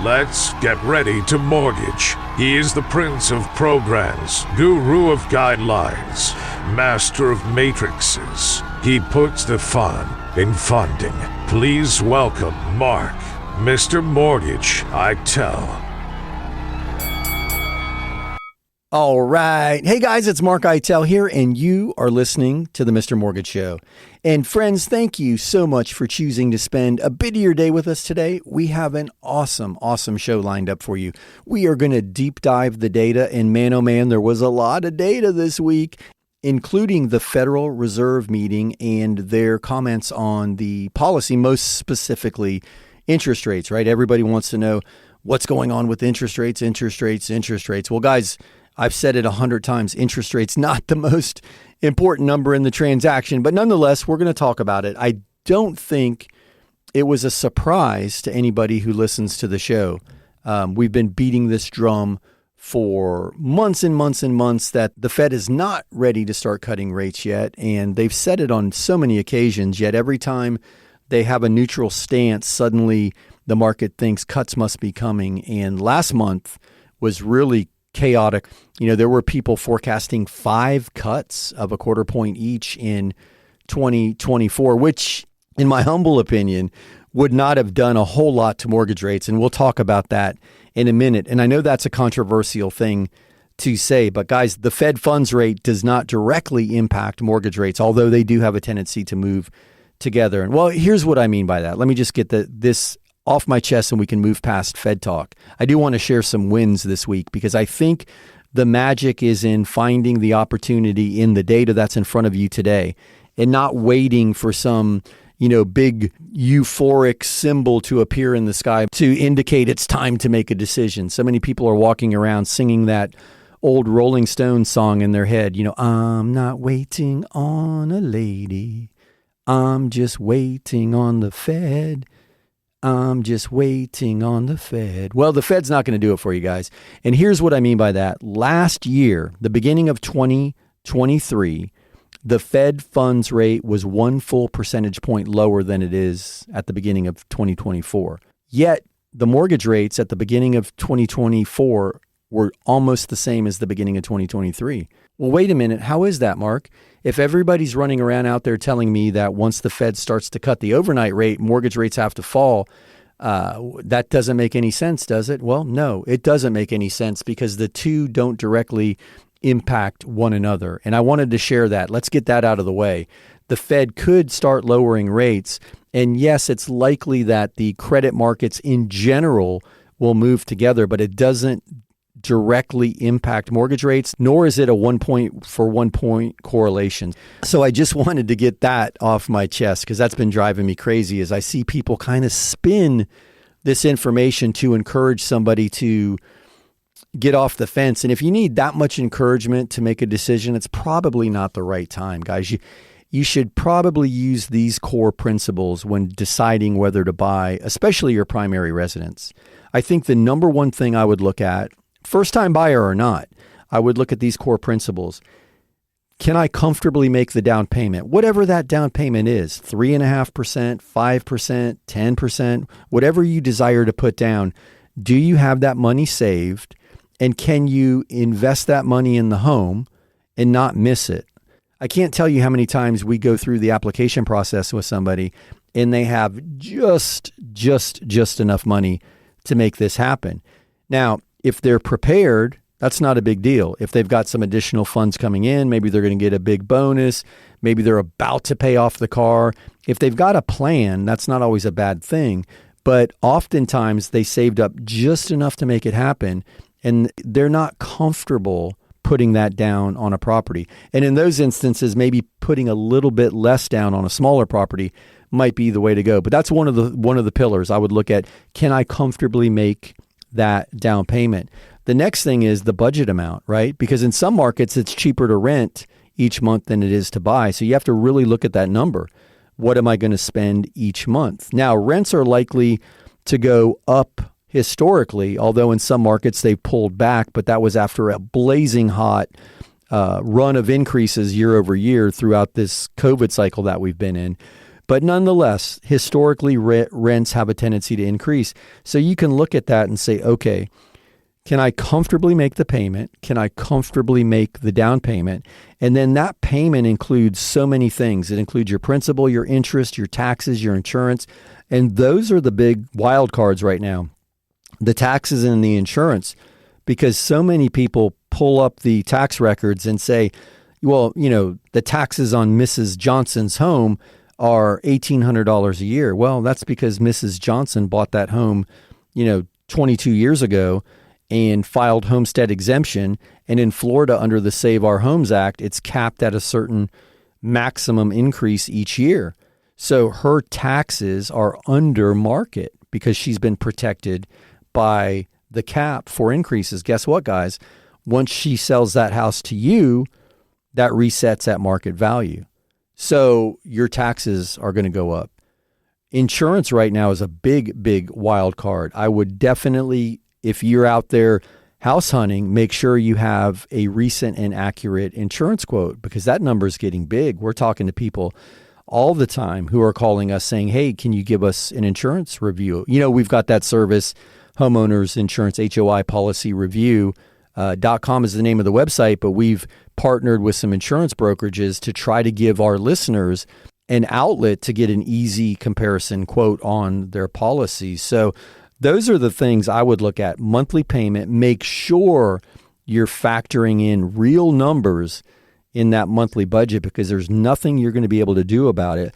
Let's get ready to mortgage. He is the prince of programs, guru of guidelines, master of matrices. He puts the fun in funding. Please welcome Mark, Mr. Mortgage, I Tell. All right. Hey guys, it's Mark Itel here, and you are listening to the Mr. Mortgage Show. And friends, thank you so much for choosing to spend a bit of your day with us today. We have an awesome show lined up for you. We are going to deep dive the data, and man, oh man, there was a lot of data this week, including the Federal Reserve meeting and their comments on the policy, most specifically interest rates, right? Everybody wants to know what's going on with interest rates. Well, guys, I've said it 100 times, interest rates not the most important number in the transaction, but nonetheless, we're going to talk about it. I don't think it was a surprise to anybody who listens to the show. We've been beating this drum for months and months and months that the Fed is not ready to start cutting rates yet, and they've said it on so many occasions, yet every time they have a neutral stance, suddenly the market thinks cuts must be coming, and last month was really chaotic. You know, there were people forecasting 5 cuts of a quarter point each in 2024, which, in my humble opinion, would not have done a whole lot to mortgage rates. And we'll talk about that in a minute. And I know that's a controversial thing to say, but guys, the Fed funds rate does not directly impact mortgage rates, although they do have a tendency to move together. And well, here's what I mean by that. Let me just get this off my chest and we can move past Fed talk. I do want to share some wins this week because I think the magic is in finding the opportunity in the data that's in front of you today and not waiting for some, big euphoric symbol to appear in the sky to indicate it's time to make a decision. So many people are walking around singing that old Rolling Stones song in their head. I'm not waiting on a lady. I'm just waiting on the Fed. I'm just waiting on the Fed. Well, the Fed's not going to do it for you guys. And here's what I mean by that. Last year, the beginning of 2023, the Fed funds rate was 1 full percentage point lower than it is at the beginning of 2024. Yet, the mortgage rates at the beginning of 2024 were almost the same as the beginning of 2023. Well, wait a minute. How is that, Mark? If everybody's running around out there telling me that once the Fed starts to cut the overnight rate, mortgage rates have to fall, that doesn't make any sense, does it? Well, no, it doesn't make any sense because the two don't directly impact one another. And I wanted to share that. Let's get that out of the way. The Fed could start lowering rates. And yes, it's likely that the credit markets in general will move together, but it doesn't directly impact mortgage rates, nor is it a 1 point for 1 point correlation. So I just wanted to get that off my chest because that's been driving me crazy as I see people kind of spin this information to encourage somebody to get off the fence. And if you need that much encouragement to make a decision, it's probably not the right time, guys. You should probably use these core principles when deciding whether to buy, especially your primary residence. I think the number one thing I would look at, first time buyer or not, I would look at these core principles. Can I comfortably make the down payment? Whatever that down payment is, 3.5%, 5%, 10%, whatever you desire to put down, do you have that money saved? And can you invest that money in the home and not miss it? I can't tell you how many times we go through the application process with somebody and they have just enough money to make this happen. Now, if they're prepared, that's not a big deal. If they've got some additional funds coming in, maybe they're going to get a big bonus. Maybe they're about to pay off the car. If they've got a plan, that's not always a bad thing. But oftentimes they saved up just enough to make it happen, and they're not comfortable putting that down on a property. And in those instances, maybe putting a little bit less down on a smaller property might be the way to go. But that's one of the pillars I would look at. Can I comfortably make that down payment? The next thing is the budget amount, right? Because in some markets, it's cheaper to rent each month than it is to buy. So you have to really look at that number. What am I going to spend each month? Now, rents are likely to go up historically, although in some markets they pulled back, but that was after a blazing hot run of increases year over year throughout this COVID cycle that we've been in. But nonetheless, historically, rents have a tendency to increase. So you can look at that and say, okay, can I comfortably make the payment? Can I comfortably make the down payment? And then that payment includes so many things. It includes your principal, your interest, your taxes, your insurance. And those are the big wild cards right now, the taxes and the insurance, because so many people pull up the tax records and say, well, the taxes on Mrs. Johnson's home are $1,800 a year. Well, that's because Mrs. Johnson bought that home, 22 years ago and filed homestead exemption. And in Florida, under the Save Our Homes Act, it's capped at a certain maximum increase each year. So her taxes are under market because she's been protected by the cap for increases. Guess what, guys? Once she sells that house to you, that resets at market value. So your taxes are going to go up. Insurance right now is a big, big wild card. I would definitely, if you're out there house hunting, make sure you have a recent and accurate insurance quote, because that number is getting big. We're talking to people all the time who are calling us saying, hey, can you give us an insurance review? We've got that service, Homeowners Insurance, HOI Policy Review. .com is the name of the website, but we've partnered with some insurance brokerages to try to give our listeners an outlet to get an easy comparison quote on their policies. So those are the things I would look at. Monthly payment, make sure you're factoring in real numbers in that monthly budget, because there's nothing you're going to be able to do about it.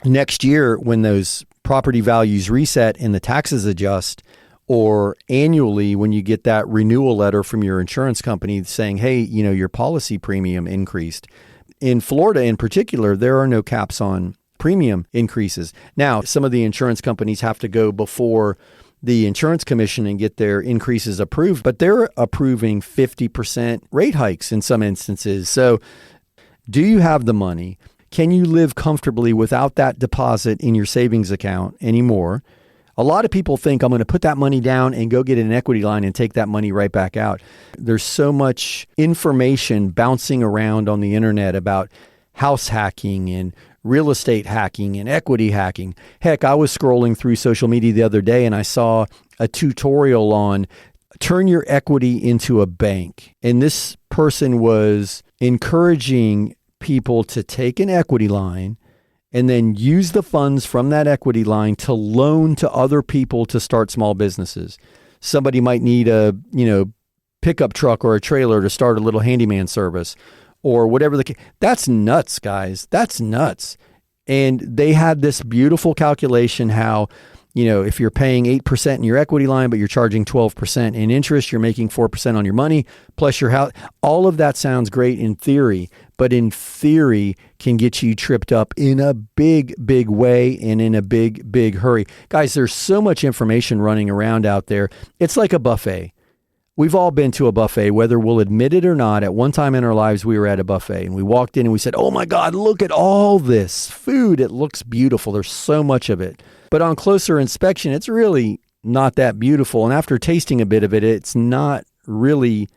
Next year, when those property values reset and the taxes adjust, or annually when you get that renewal letter from your insurance company saying, hey, your policy premium increased. In Florida in particular, there are no caps on premium increases. Now, some of the insurance companies have to go before the insurance commission and get their increases approved, but they're approving 50% rate hikes in some instances. So do you have the money? Can you live comfortably without that deposit in your savings account anymore? A lot of people think I'm going to put that money down and go get an equity line and take that money right back out. There's so much information bouncing around on the internet about house hacking and real estate hacking and equity hacking. Heck, I was scrolling through social media the other day and I saw a tutorial on turn your equity into a bank. And this person was encouraging people to take an equity line and then use the funds from that equity line to loan to other people to start small businesses. Somebody might need a, pickup truck or a trailer to start a little handyman service or whatever the case. That's nuts, guys. That's nuts. And they had this beautiful calculation how, if you're paying 8% in your equity line, but you're charging 12% in interest, you're making 4% on your money, plus your house. All of that sounds great in theory, but in theory can get you tripped up in a big, big way and in a big, big hurry. Guys, there's so much information running around out there. It's like a buffet. We've all been to a buffet, whether we'll admit it or not. At one time in our lives, we were at a buffet and we walked in and we said, oh my God, look at all this food. It looks beautiful. There's so much of it. But on closer inspection, it's really not that beautiful. And after tasting a bit of it, it's not really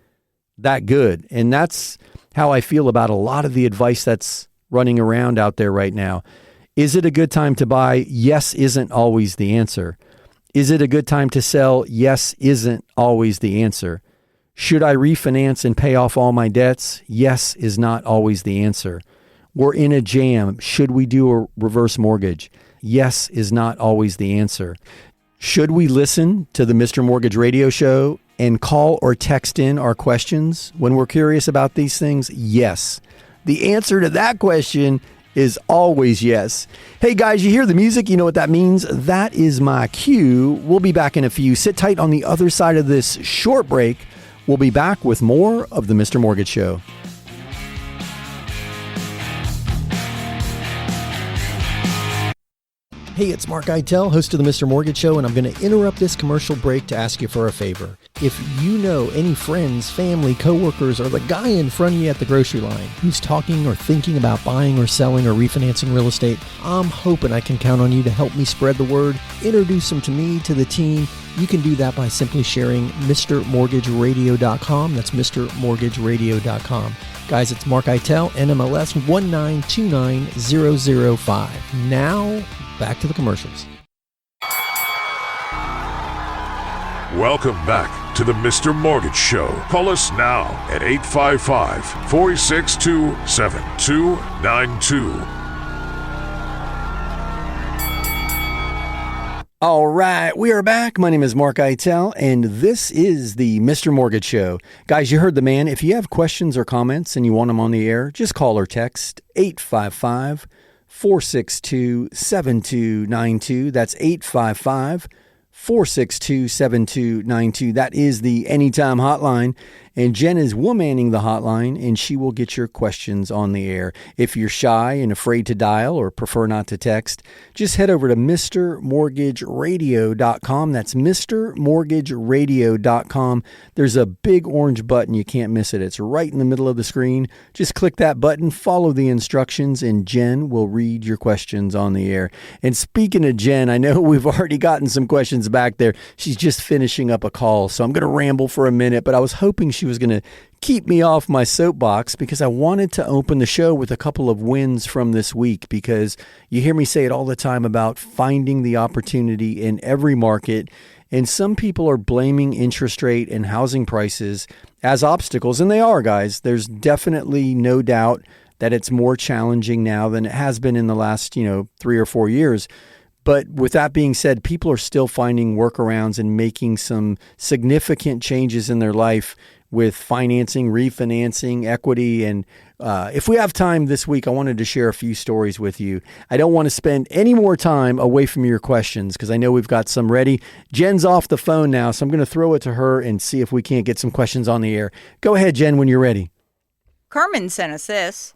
that good. And that's how I feel about a lot of the advice that's running around out there right now. Is it a good time to buy? Yes, isn't always the answer. Is it a good time to sell? Yes, isn't always the answer. Should I refinance and pay off all my debts? Yes, is not always the answer. We're in a jam. Should we do a reverse mortgage? Yes, is not always the answer. Should we listen to the Mr. Mortgage Radio Show and call or text in our questions when we're curious about these things? Yes. The answer to that question is always yes. Hey guys, you hear the music? You know what that means? That is my cue. We'll be back in a few. Sit tight on the other side of this short break. We'll be back with more of the Mr. Mortgage Show. Hey, it's Mark Eitel, host of the Mr. Mortgage Show, and I'm going to interrupt this commercial break to ask you for a favor. If you know any friends, family, coworkers, or the guy in front of you at the grocery line who's talking or thinking about buying or selling or refinancing real estate, I'm hoping I can count on you to help me spread the word, introduce them to me, to the team. You can do that by simply sharing MrMortgageRadio.com. That's MrMortgageRadio.com. Guys, it's Mark Eitel, NMLS 1929005. Now, back to the commercials. Welcome back to the Mr. Mortgage Show. Call us now at 855-462-7292. All right, we are back. My name is Mark Eitel, and this is the Mr. Mortgage Show. Guys, you heard the man. If you have questions or comments and you want them on the air, just call or text 855-462-7292. That's 855-462-7292. That is the Anytime Hotline. And Jen is womanning the hotline, and she will get your questions on the air. If you're shy and afraid to dial or prefer not to text, just head over to MrMortgageRadio.com. That's MrMortgageRadio.com. There's a big orange button. You can't miss it. It's right in the middle of the screen. Just click that button, follow the instructions, and Jen will read your questions on the air. And speaking of Jen, I know we've already gotten some questions back there. She's just finishing up a call, so I'm going to ramble for a minute, but I was hoping she was going to keep me off my soapbox because I wanted to open the show with a couple of wins from this week, because you hear me say it all the time about finding the opportunity in every market. And some people are blaming interest rate and housing prices as obstacles. And they are, guys. There's definitely no doubt that it's more challenging now than it has been in the last, 3 or 4 years. But with that being said, people are still finding workarounds and making some significant changes in their life with financing, refinancing, equity. And if we have time this week, I wanted to share a few stories with you. I don't want to spend any more time away from your questions because I know we've got some ready. Jen's off the phone now, so I'm going to throw it to her and see if we can't get some questions on the air. Go ahead, Jen, when you're ready. Carmen sent us this.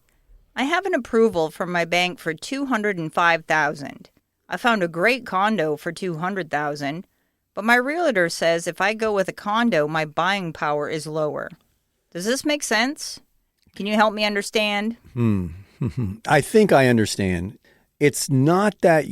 I have an approval from my bank for $205,000. I found a great condo for $200,000, but my realtor says if I go with a condo, my buying power is lower. Does this make sense? Can you help me understand? I think I understand. It's not that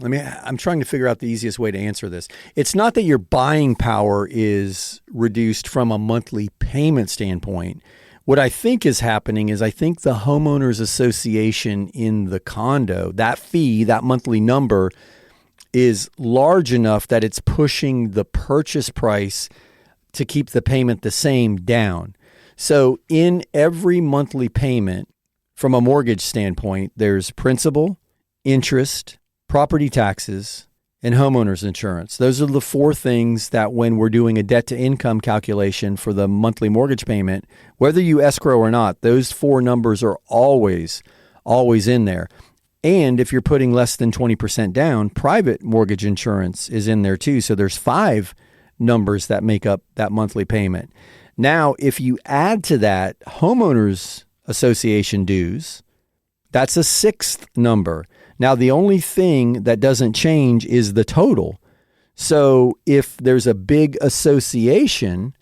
I'm trying to figure out the easiest way to answer this. It's not that your buying power is reduced from a monthly payment standpoint. What I think is happening is I think the homeowners association in the condo, that fee, that monthly number is large enough that it's pushing the purchase price to keep the payment the same down. So in every monthly payment, from a mortgage standpoint, there's principal, interest, property taxes, and homeowners insurance. Those are the four things that when we're doing a debt to income calculation for the monthly mortgage payment, whether you escrow or not, those four numbers are always in there. And if you're putting less than 20% down, private mortgage insurance is in there too. So there's 5 numbers that make up that monthly payment. Now, if you add to that homeowners association dues, that's a 6th number. Now, the only thing that doesn't change is the total. So if there's a big association,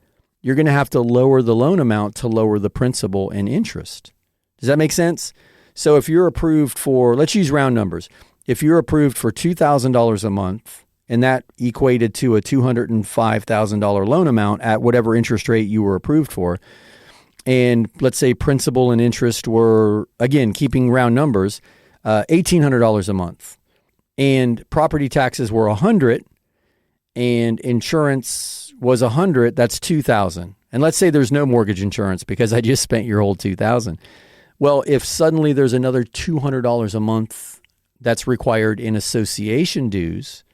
you're going to have to lower the loan amount to lower the principal and interest. Does that make sense? So if you're approved for, let's use round numbers. If you're approved for $2,000 a month, and that equated to a $205,000 loan amount at whatever interest rate you were approved for, and let's say principal and interest were, again, keeping round numbers, $1,800 a month, and property taxes were $100, and insurance was $100. That's $2,000. And let's say there's no mortgage insurance because I just spent your whole $2,000. Well, if suddenly there's another $200 a month that's required in association dues,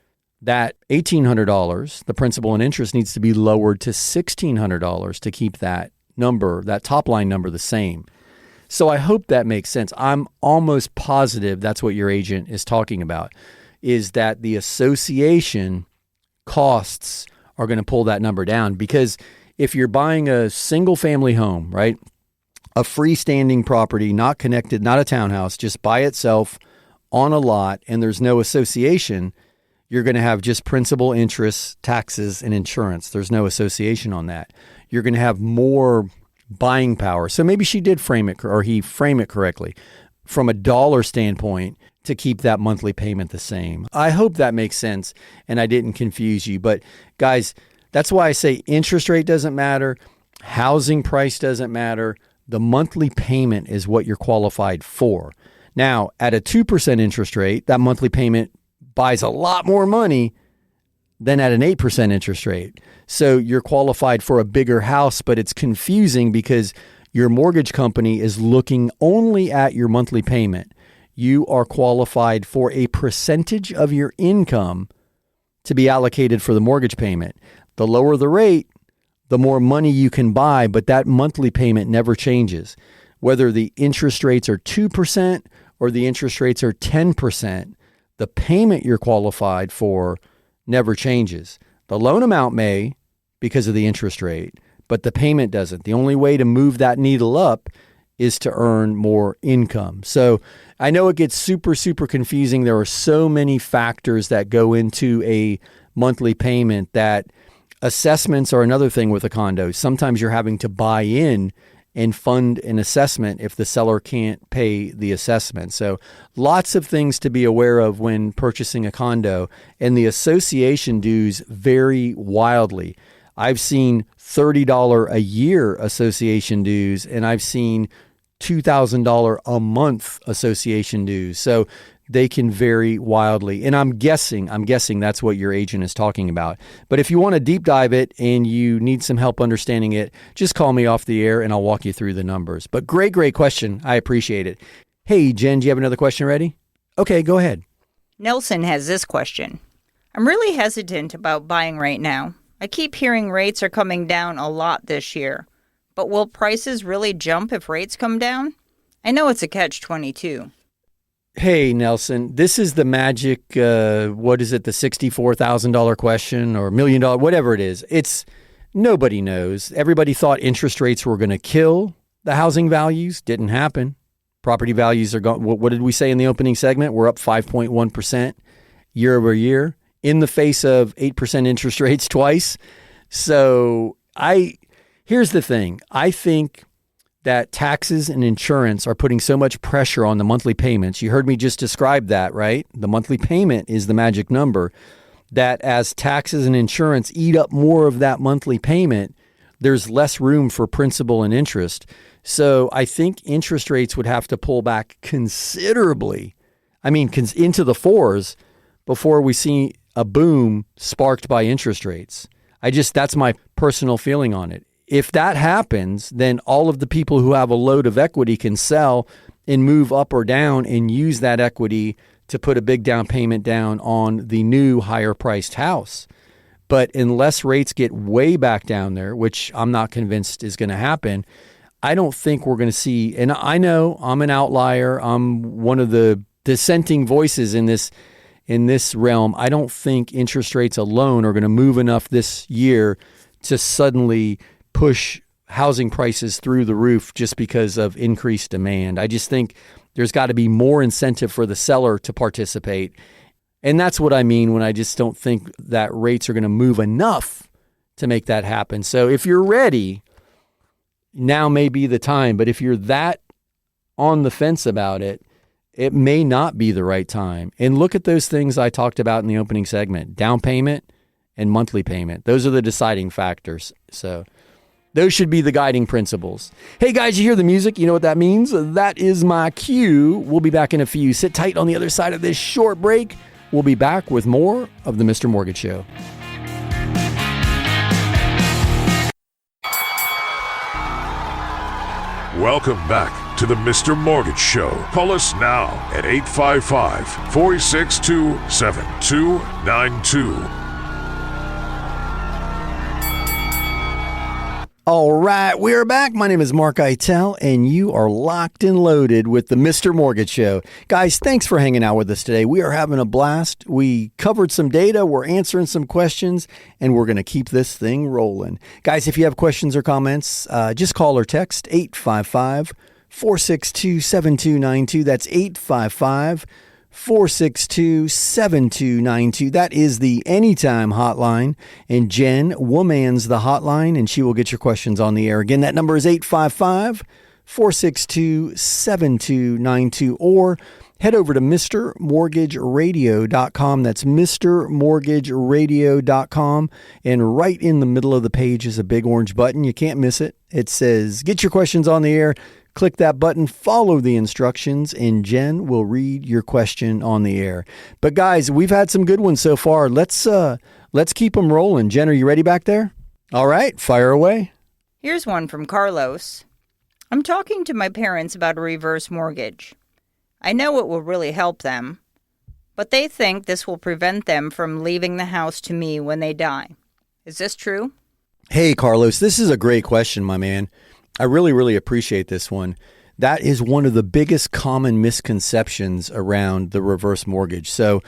that $1,800, the principal and interest, needs to be lowered to $1,600 to keep that number, that top line number, the same. So I hope that makes sense. I'm almost positive that's what your agent is talking about, is that the association costs are going to pull that number down. Because if you're buying a single family home, right, a freestanding property, not connected, not a townhouse, just by itself on a lot, and there's no association, you're going to have just principal, interest, taxes, and insurance. There's no association on that. You're going to have more buying power. So maybe she did frame it, or he framed it correctly from a dollar standpoint to keep that monthly payment the same. I hope that makes sense and I didn't confuse you. But guys, that's why I say interest rate doesn't matter. Housing price doesn't matter. The monthly payment is what you're qualified for. Now, at a 2% interest rate, that monthly payment buys a lot more money than at an 8% interest rate. So you're qualified for a bigger house, but it's confusing because your mortgage company is looking only at your monthly payment. You are qualified for a percentage of your income to be allocated for the mortgage payment. The lower the rate, the more money you can buy, but that monthly payment never changes. Whether the interest rates are 2% or the interest rates are 10%, the payment you're qualified for never changes. The loan amount may because of the interest rate, but the payment doesn't. The only way to move that needle up is to earn more income. So I know it gets super, super confusing. There are so many factors that go into a monthly payment that assessments are another thing with a condo. Sometimes you're having to buy in and fund an assessment if the seller can't pay the assessment. So lots of things to be aware of when purchasing a condo, and the association dues vary wildly. I've seen $30 a year association dues, and I've seen $2,000 a month association dues. So they can vary wildly. And I'm guessing that's what your agent is talking about. But if you want to deep dive it and you need some help understanding it, just call me off the air and I'll walk you through the numbers. But great question. I appreciate it. Hey, Jen, do you have another question ready? Okay, go ahead. Nelson has this question. I'm really hesitant about buying right now. I keep hearing rates are coming down a lot this year. But will prices really jump if rates come down? I know it's a catch-22. Hey, Nelson, this is the magic, the $64,000 question or $1 million, whatever it is. It's nobody knows. Everybody thought interest rates were going to kill the housing values. Didn't happen. Property values are going. What did we say in the opening segment? We're up 5.1% year over year in the face of 8% interest rates twice. So here's the thing. I think that taxes and insurance are putting so much pressure on the monthly payments. You heard me just describe that, right? The monthly payment is the magic number. That as taxes and insurance eat up more of that monthly payment, there's less room for principal and interest. So I think interest rates would have to pull back considerably. Into the fours before we see a boom sparked by interest rates. That's my personal feeling on it. If that happens, then all of the people who have a load of equity can sell and move up or down and use that equity to put a big down payment down on the new higher priced house. But unless rates get way back down there, which I'm not convinced is going to happen, I don't think we're going to see, and I know I'm an outlier. I'm one of the dissenting voices in this realm. I don't think interest rates alone are going to move enough this year to suddenly push housing prices through the roof just because of increased demand. I just think there's got to be more incentive for the seller to participate. And that's what I mean when I just don't think that rates are going to move enough to make that happen. So if you're ready, now may be the time. But if you're that on the fence about it, it may not be the right time. And look at those things I talked about in the opening segment: down payment and monthly payment. Those are the deciding factors. So those should be the guiding principles. Hey guys, you hear the music? You know what that means? That is my cue. We'll be back in a few. Sit tight on the other side of this short break. We'll be back with more of the Mr. Mortgage Show. Welcome back to the Mr. Mortgage Show. Call us now at 855-462-7292. All right, we're back. My name is Mark Eitel, and you are locked and loaded with the Mr. Mortgage Show. Guys, thanks for hanging out with us today. We are having a blast. We covered some data, we're answering some questions, and we're going to keep this thing rolling. Guys, if you have questions or comments, just call or text 855-462-7292. That's 855-462-7292. That is the Anytime hotline. And Jen womans the hotline, and she will get your questions on the air. Again, that number is 855-462-7292. Or head over to mrmortgageradio.com. That's mrmortgageradio.com. And right in the middle of the page is a big orange button. You can't miss it. It says, get your questions on the air. Click that button, follow the instructions, and Jen will read your question on the air. But guys, we've had some good ones so far. Let's keep them rolling. Jen, are you ready back there? All right, fire away. Here's one from Carlos. I'm talking to my parents about a reverse mortgage. I know it will really help them, but they think this will prevent them from leaving the house to me when they die. Is this true? Hey, Carlos, this is a great question, my man. I really, really appreciate this one. That is one of the biggest common misconceptions around the reverse mortgage. So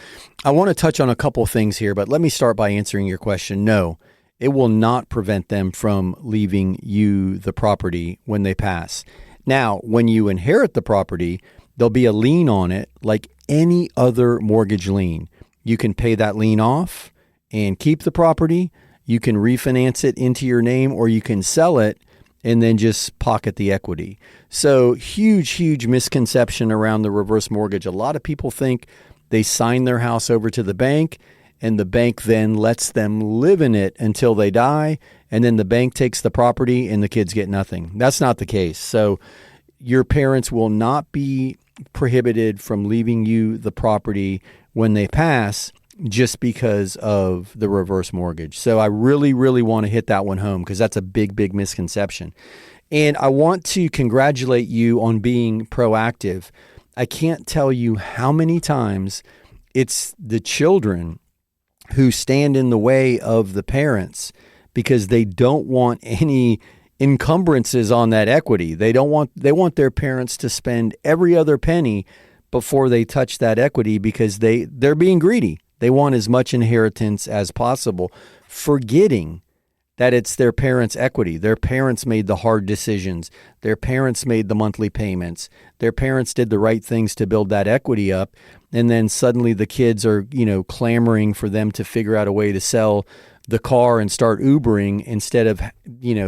I want to touch on a couple things here, but let me start by answering your question. No, it will not prevent them from leaving you the property when they pass. Now, when you inherit the property, there'll be a lien on it like any other mortgage lien. You can pay that lien off and keep the property. You can refinance it into your name, or you can sell it and then just pocket the equity. So huge misconception around the reverse mortgage. A lot of people think they sign their house over to the bank and the bank then lets them live in it until they die. And then the bank takes the property and the kids get nothing. That's not the case. So your parents will not be prohibited from leaving you the property when they pass just because of the reverse mortgage. So I really want to hit that one home because that's a big misconception. And I want to congratulate you on being proactive. I can't tell you how many times it's the children who stand in the way of the parents because they don't want any encumbrances on that equity. They want their parents to spend every other penny before they touch that equity because they're being greedy. They want as much inheritance as possible, forgetting that it's their parents' equity. Their parents made the hard decisions. Their parents made the monthly payments. Their parents did the right things to build that equity up. And then suddenly the kids are, clamoring for them to figure out a way to sell the car and start Ubering instead of,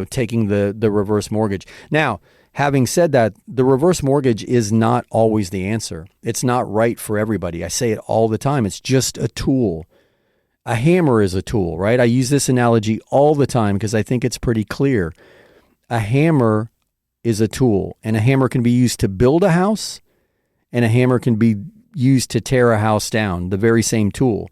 taking the reverse mortgage. Now, having said that, the reverse mortgage is not always the answer. It's not right for everybody. I say it all the time. It's just a tool. A hammer is a tool, right? I use this analogy all the time because I think it's pretty clear. A hammer is a tool, and a hammer can be used to build a house, and a hammer can be used to tear a house down, the very same tool.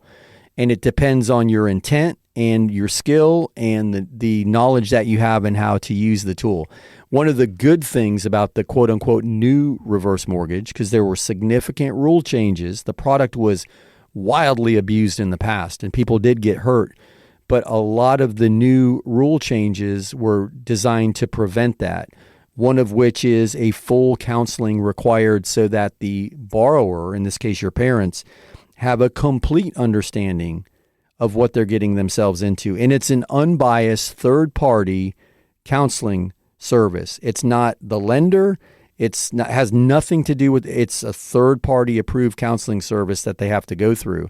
And it depends on your intent and your skill and the knowledge that you have and how to use the tool. One of the good things about the quote unquote new reverse mortgage, because there were significant rule changes, the product was wildly abused in the past and people did get hurt. But a lot of the new rule changes were designed to prevent that. One of which is a full counseling required so that the borrower, in this case your parents, have a complete understanding of what they're getting themselves into. And it's an unbiased third-party counseling service. It's not the lender. Has nothing to do with, it's a third-party approved counseling service that they have to go through.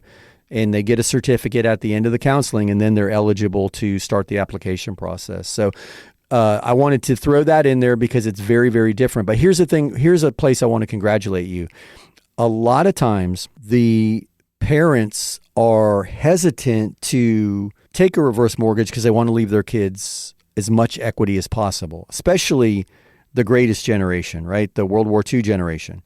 And they get a certificate at the end of the counseling, and then they're eligible to start the application process. So I wanted to throw that in there because it's very different. But here's the thing. Here's a place I want to congratulate you. A lot of times the parents are hesitant to take a reverse mortgage because they want to leave their kids as much equity as possible, especially the greatest generation, right? The World War II generation.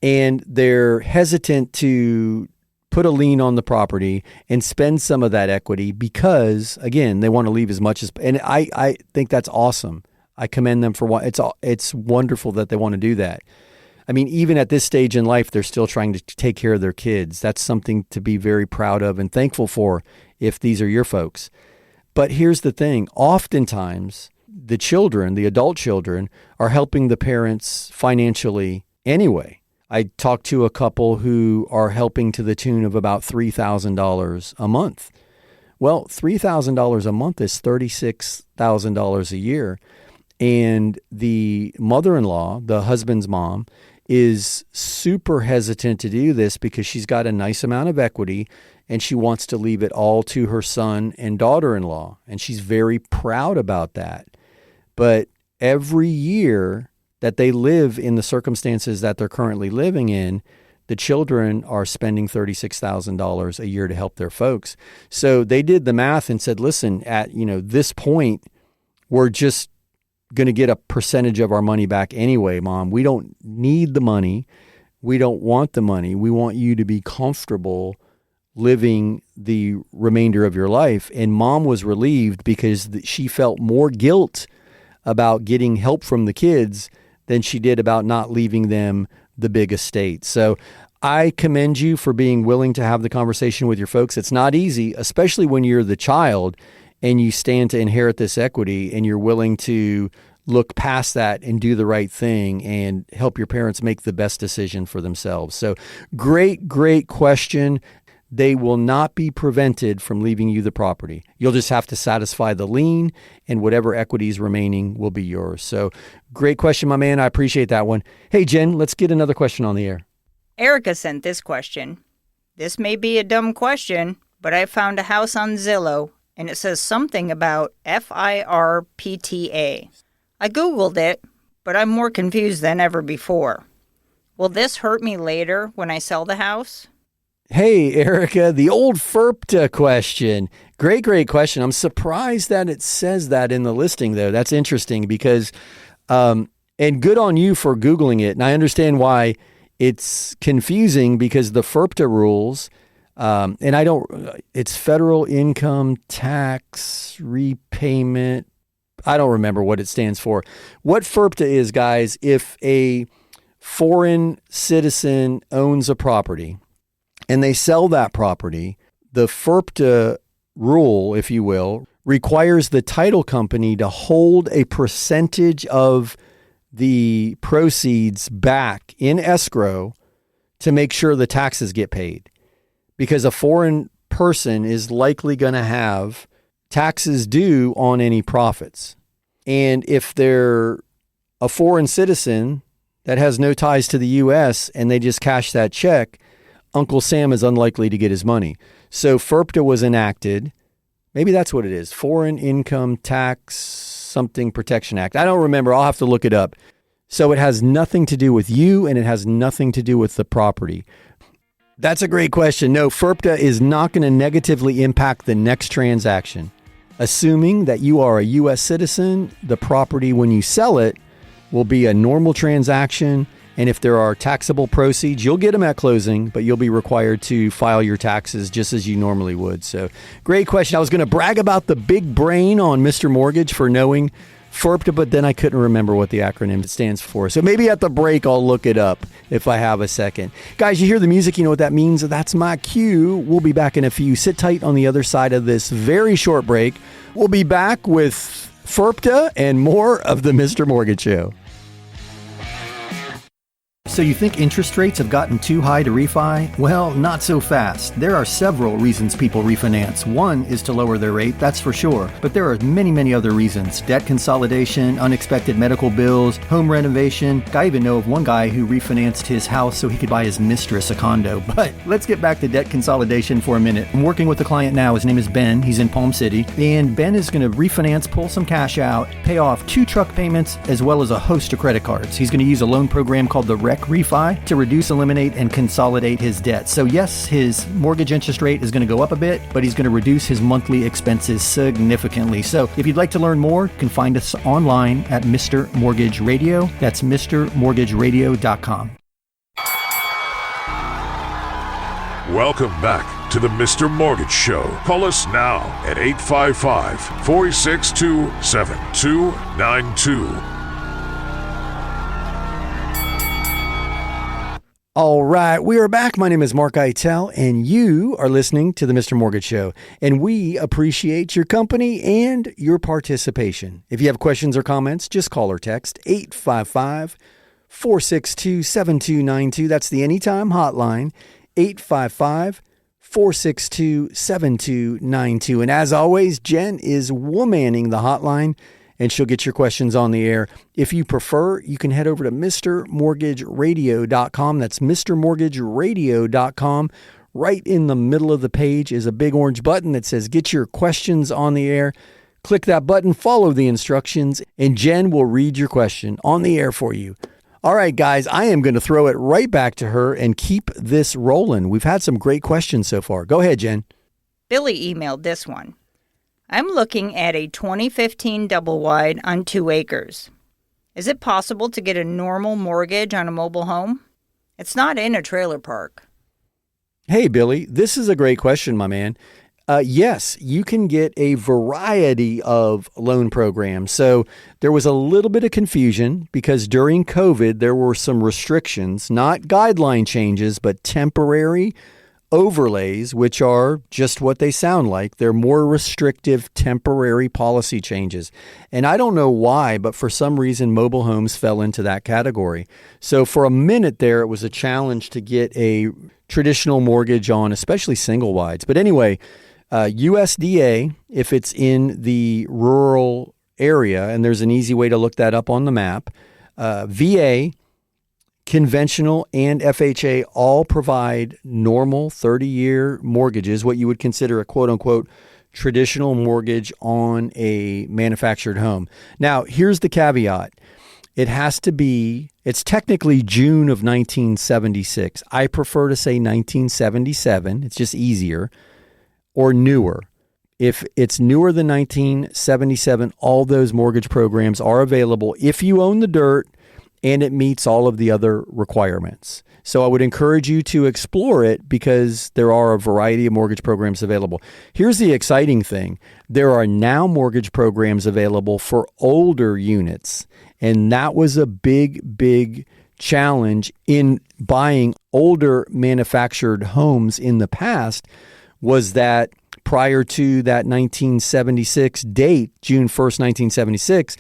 And they're hesitant to put a lien on the property and spend some of that equity because, again, they want to leave as much as, and I think that's awesome. I commend them for what it's wonderful that they want to do that. I mean, even at this stage in life, they're still trying to take care of their kids. That's something to be very proud of and thankful for if these are your folks. But here's the thing. Oftentimes, the children, the adult children, are helping the parents financially anyway. I talked to a couple who are helping to the tune of about $3,000 a month. Well, $3,000 a month is $36,000 a year. And the mother-in-law, the husband's mom, is super hesitant to do this because she's got a nice amount of equity and she wants to leave it all to her son and daughter-in-law. And she's very proud about that. But every year that they live in the circumstances that they're currently living in, the children are spending $36,000 a year to help their folks. So they did the math and said, listen, at this point, we're just going to get a percentage of our money back anyway, Mom. We don't need the money. We don't want the money. We want you to be comfortable living the remainder of your life. And Mom was relieved because she felt more guilt about getting help from the kids than she did about not leaving them the big estate. So I commend you for being willing to have the conversation with your folks. It's not easy, especially when you're the child and you stand to inherit this equity and you're willing to look past that and do the right thing and help your parents make the best decision for themselves. So great question. They will not be prevented from leaving you the property. You'll just have to satisfy the lien, and whatever equity is remaining will be yours. So great question, my man. I appreciate that one. Hey, Jen, let's get another question on the air. Erica sent this question. This may be a dumb question, but I found a house on Zillow, and it says something about FIRPTA. I Googled it, but I'm more confused than ever before. Will this hurt me later when I sell the house? Hey, Erica, the old FIRPTA question. Great question. I'm surprised that it says that in the listing, though. That's interesting because, and good on you for Googling it. And I understand why it's confusing because the FIRPTA rules, it's federal income tax repayment. I don't remember what it stands for. What FIRPTA is, guys, if a foreign citizen owns a property and they sell that property, the FIRPTA rule, if you will, requires the title company to hold a percentage of the proceeds back in escrow to make sure the taxes get paid. Because a foreign person is likely going to have taxes due on any profits. And if they're a foreign citizen that has no ties to the U.S. and they just cash that check, Uncle Sam is unlikely to get his money. So FIRPTA was enacted. Maybe that's what it is. Foreign Income Tax Something Protection Act. I don't remember. I'll have to look it up. So it has nothing to do with you and it has nothing to do with the property. That's a great question. No, FIRPTA is not going to negatively impact the next transaction. Assuming that you are a U.S. citizen, the property, when you sell it, will be a normal transaction. And if there are taxable proceeds, you'll get them at closing, but you'll be required to file your taxes just as you normally would. So great question. I was going to brag about the big brain on Mr. Mortgage for knowing FIRPTA, but then I couldn't remember what the acronym stands for. So maybe at the break, I'll look it up if I have a second. Guys, you hear the music, you know what that means. That's my cue. We'll be back in a few. Sit tight on the other side of this very short break. We'll be back with FIRPTA and more of the Mr. Mortgage Show. So you think interest rates have gotten too high to refi? Well, not so fast. There are several reasons people refinance. One is to lower their rate, that's for sure. But there are many other reasons. Debt consolidation, unexpected medical bills, home renovation. I even know of one guy who refinanced his house so he could buy his mistress a condo. But let's get back to debt consolidation for a minute. I'm working with a client now. His name is Ben. He's in Palm City. And Ben is going to refinance, pull some cash out, pay off 2 truck payments, as well as a host of credit cards. He's going to use a loan program called the REC Refi to reduce, eliminate, and consolidate his debt. So yes, his mortgage interest rate is going to go up a bit, but he's going to reduce his monthly expenses significantly. So if you'd like to learn more, you can find us online at Mr. Mortgage Radio. That's MrMortgageRadio.com. Welcome back to the Mr. Mortgage Show. Call us now at 855-462-7292. All right, we are back. My name is Mark Eitel, and you are listening to the Mr. Mortgage Show. And we appreciate your company and your participation. If you have questions or comments, just call or text 855-462-7292. That's the Anytime hotline, 855-462-7292. And as always, Jen is womanning the hotline, and she'll get your questions on the air. If you prefer, you can head over to MrMortgageRadio.com. That's MrMortgageRadio.com. Right in the middle of the page is a big orange button that says Get Your Questions on the Air. Click that button, follow the instructions, and Jen will read your question on the air for you. All right, guys, I am going to throw it right back to her and keep this rolling. We've had some great questions so far. Go ahead, Jen. Billy emailed this one. I'm looking at a 2015 double wide on 2 acres. Is it possible to get a normal mortgage on a mobile home? It's not in a trailer park. Hey, Billy, this is a great question, my man. Yes, you can get a variety of loan programs. So there was a little bit of confusion because during COVID, there were some restrictions, not guideline changes, but temporary overlays, which are just what they sound like. They're more restrictive temporary policy changes. And I don't know why, but for some reason, mobile homes fell into that category. So for a minute there, it was a challenge to get a traditional mortgage on, especially single wides. But anyway, USDA, if it's in the rural area, and there's an easy way to look that up on the map, VA, conventional, and FHA all provide normal 30-year mortgages, what you would consider a quote-unquote traditional mortgage on a manufactured home. Now, here's the caveat. It's technically June of 1976. I prefer to say 1977. It's just easier. Or newer. If it's newer than 1977, all those mortgage programs are available if you own the dirt and it meets all of the other requirements. So I would encourage you to explore it because there are a variety of mortgage programs available. Here's the exciting thing. There are now mortgage programs available for older units. And that was a big challenge in buying older manufactured homes in the past, was that prior to that 1976 date, June 1st, 1976,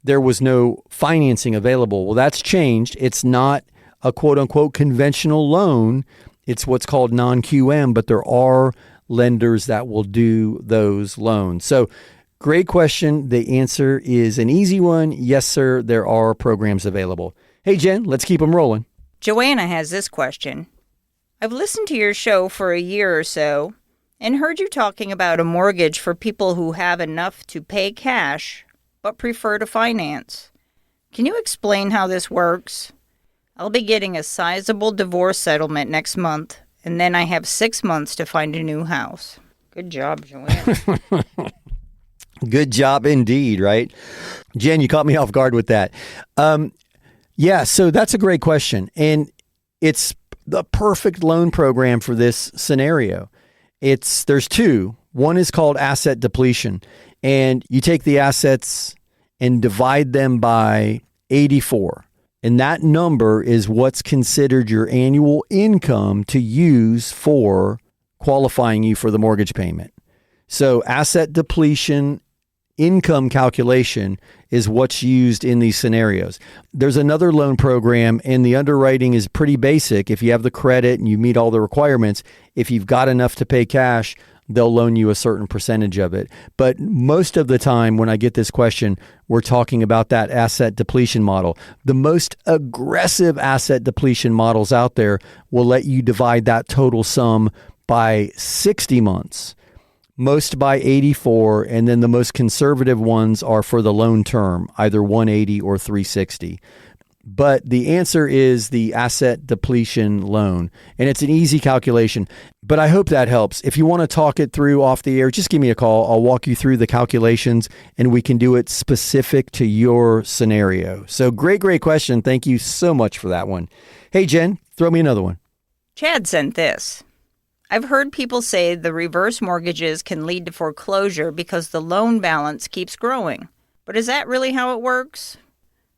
there was no financing available. Well, that's changed. It's not a quote-unquote conventional loan. It's what's called non-QM, but there are lenders that will do those loans. So great question. The answer is an easy one. Yes, sir, there are programs available. Hey, Jen, let's keep them rolling. Joanna has this question. I've listened to your show for a year or so and heard you talking about a mortgage for people who have enough to pay cash but prefer to finance. Can you explain how this works? I'll be getting a sizable divorce settlement next month, and then I have 6 months to find a new house. Good job, Joanna. Good job indeed, right? Jen, you caught me off guard with that. Yeah, so that's a great question. And it's the perfect loan program for this scenario. There's two. One is called asset depletion. And you take the assets and divide them by 84. And that number is what's considered your annual income to use for qualifying you for the mortgage payment. So asset depletion income calculation is what's used in these scenarios. There's another loan program, and the underwriting is pretty basic. If you have the credit and you meet all the requirements, if you've got enough to pay cash, they'll loan you a certain percentage of it. But most of the time when I get this question, we're talking about that asset depletion model. The most aggressive asset depletion models out there will let you divide that total sum by 60 months. Most by 84, and then the most conservative ones are for the loan term, either 180 or 360. But the answer is the asset depletion loan, and it's an easy calculation. But I hope that helps. If you want to talk it through off the air, just give me a call. I'll walk you through the calculations, and we can do it specific to your scenario. So great question. Thank you so much for that one. Hey, Jen, throw me another one. Chad sent this. I've heard people say the reverse mortgages can lead to foreclosure because the loan balance keeps growing. But is that really how it works?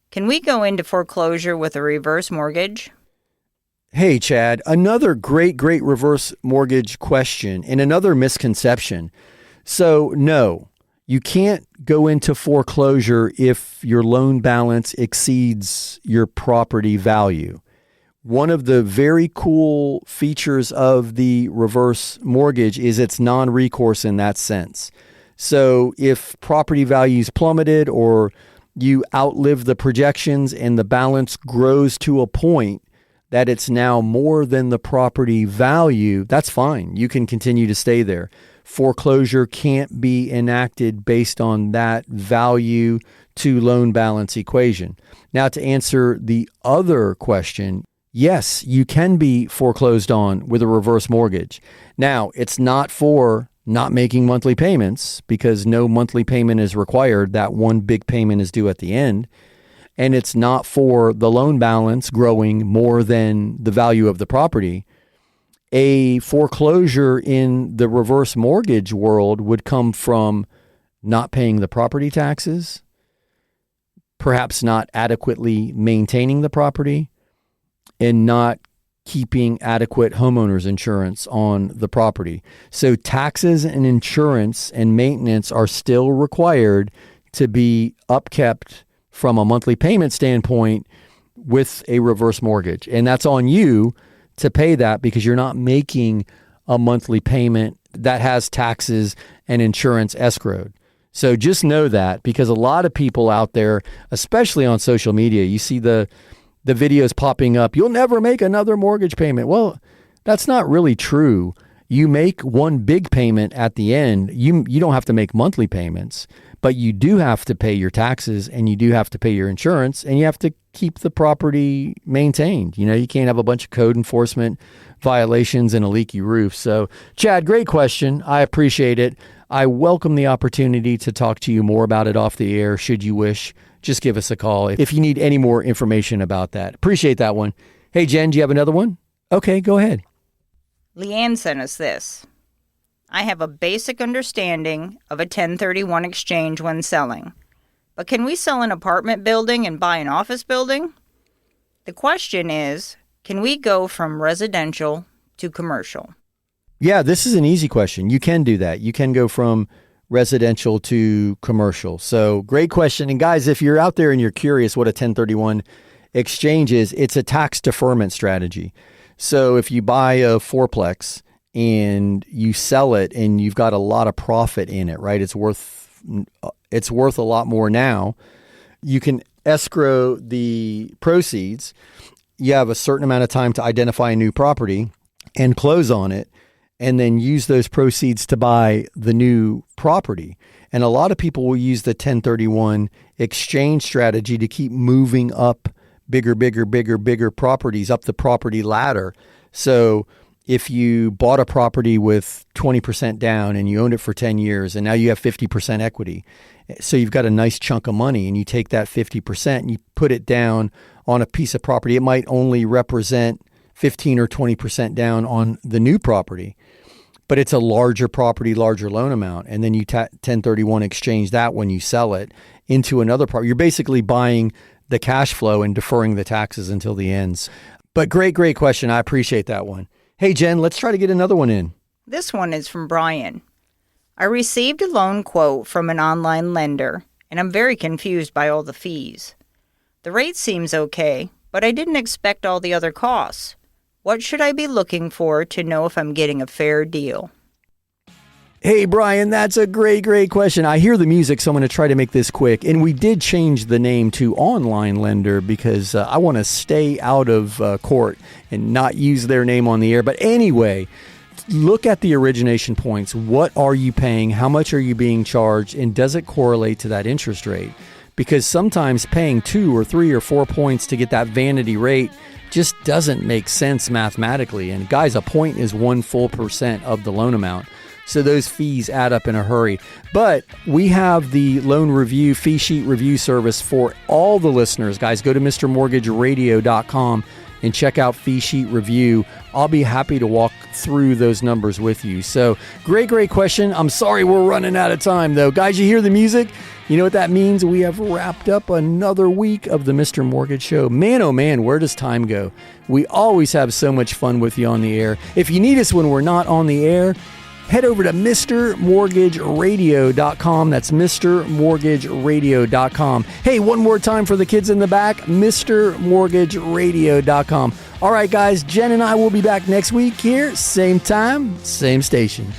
Can we go into foreclosure with a reverse mortgage? Hey, Chad, another great reverse mortgage question and another misconception. So, no, you can't go into foreclosure if your loan balance exceeds your property value. One of the very cool features of the reverse mortgage is it's non-recourse in that sense. So if property values plummeted or you outlive the projections and the balance grows to a point that it's now more than the property value, that's fine. You can continue to stay there. Foreclosure can't be enacted based on that value to loan balance equation. Now, to answer the other question, yes, you can be foreclosed on with a reverse mortgage. Now, it's not for not making monthly payments because no monthly payment is required. That one big payment is due at the end. And it's not for the loan balance growing more than the value of the property. A foreclosure in the reverse mortgage world would come from not paying the property taxes, perhaps not adequately maintaining the property, and not keeping adequate homeowners insurance on the property. So taxes and insurance and maintenance are still required to be upkept from a monthly payment standpoint with a reverse mortgage. And that's on you to pay that because you're not making a monthly payment that has taxes and insurance escrowed. So just know that, because a lot of people out there, especially on social media, you see the videos popping up, you'll never make another mortgage payment. Well, that's not really true. You make one big payment at the end. You don't have to make monthly payments, but you do have to pay your taxes and you do have to pay your insurance and you have to keep the property maintained. You can't have a bunch of code enforcement violations and a leaky roof. So, Chad, great question. I appreciate it. I welcome the opportunity to talk to you more about it off the air. Should you wish, just give us a call if you need any more information about that. Appreciate that one. Hey, Jen, do you have another one? Okay, go ahead. Leanne sent us this. I have a basic understanding of a 1031 exchange when selling. But can we sell an apartment building and buy an office building? The question is, can we go from residential to commercial? Yeah, this is an easy question. You can do that. You can go from residential to commercial. So great question. And guys, if you're out there and you're curious what a 1031 exchange is, it's a tax deferment strategy. So if you buy a fourplex and you sell it and you've got a lot of profit in it, right? It's worth a lot more now. You can escrow the proceeds. You have a certain amount of time to identify a new property and close on it, and then use those proceeds to buy the new property. And a lot of people will use the 1031 exchange strategy to keep moving up bigger properties up the property ladder. So if you bought a property with 20% down and you owned it for 10 years and now you have 50% equity, so you've got a nice chunk of money, and you take that 50% and you put it down on a piece of property. It might only represent 15 or 20% down on the new property, but it's a larger property, larger loan amount. And then you 1031 exchange that when you sell it into another property. You're basically buying the cash flow and deferring the taxes until the ends. But great question. I appreciate that one. Hey, Jen, let's try to get another one in. This one is from Brian. I received a loan quote from an online lender, and I'm very confused by all the fees. The rate seems okay, but I didn't expect all the other costs. What should I be looking for to know if I'm getting a fair deal? Hey, Brian, that's a great question. I hear the music, so I'm going to try to make this quick. And we did change the name to online lender because I want to stay out of court and not use their name on the air. But anyway, look at the origination points. What are you paying? How much are you being charged? And does it correlate to that interest rate? Because sometimes paying 2 or 3 or 4 points to get that vanity rate just doesn't make sense mathematically. And guys, a point is 1 full % of the loan amount. So those fees add up in a hurry. But we have the loan review, fee sheet review service for all the listeners. Guys, go to MrMortgageRadio.com and check out fee sheet review. I'll be happy to walk through those numbers with you. So great question. I'm sorry we're running out of time though. Guys, you hear the music? You know what that means? We have wrapped up another week of the Mr. Mortgage Show. Man, oh man, where does time go? We always have so much fun with you on the air. If you need us when we're not on the air, head over to MrMortgageRadio.com. That's MrMortgageRadio.com. Hey, one more time for the kids in the back, MrMortgageRadio.com. All right, guys, Jen and I will be back next week here, same time, same station.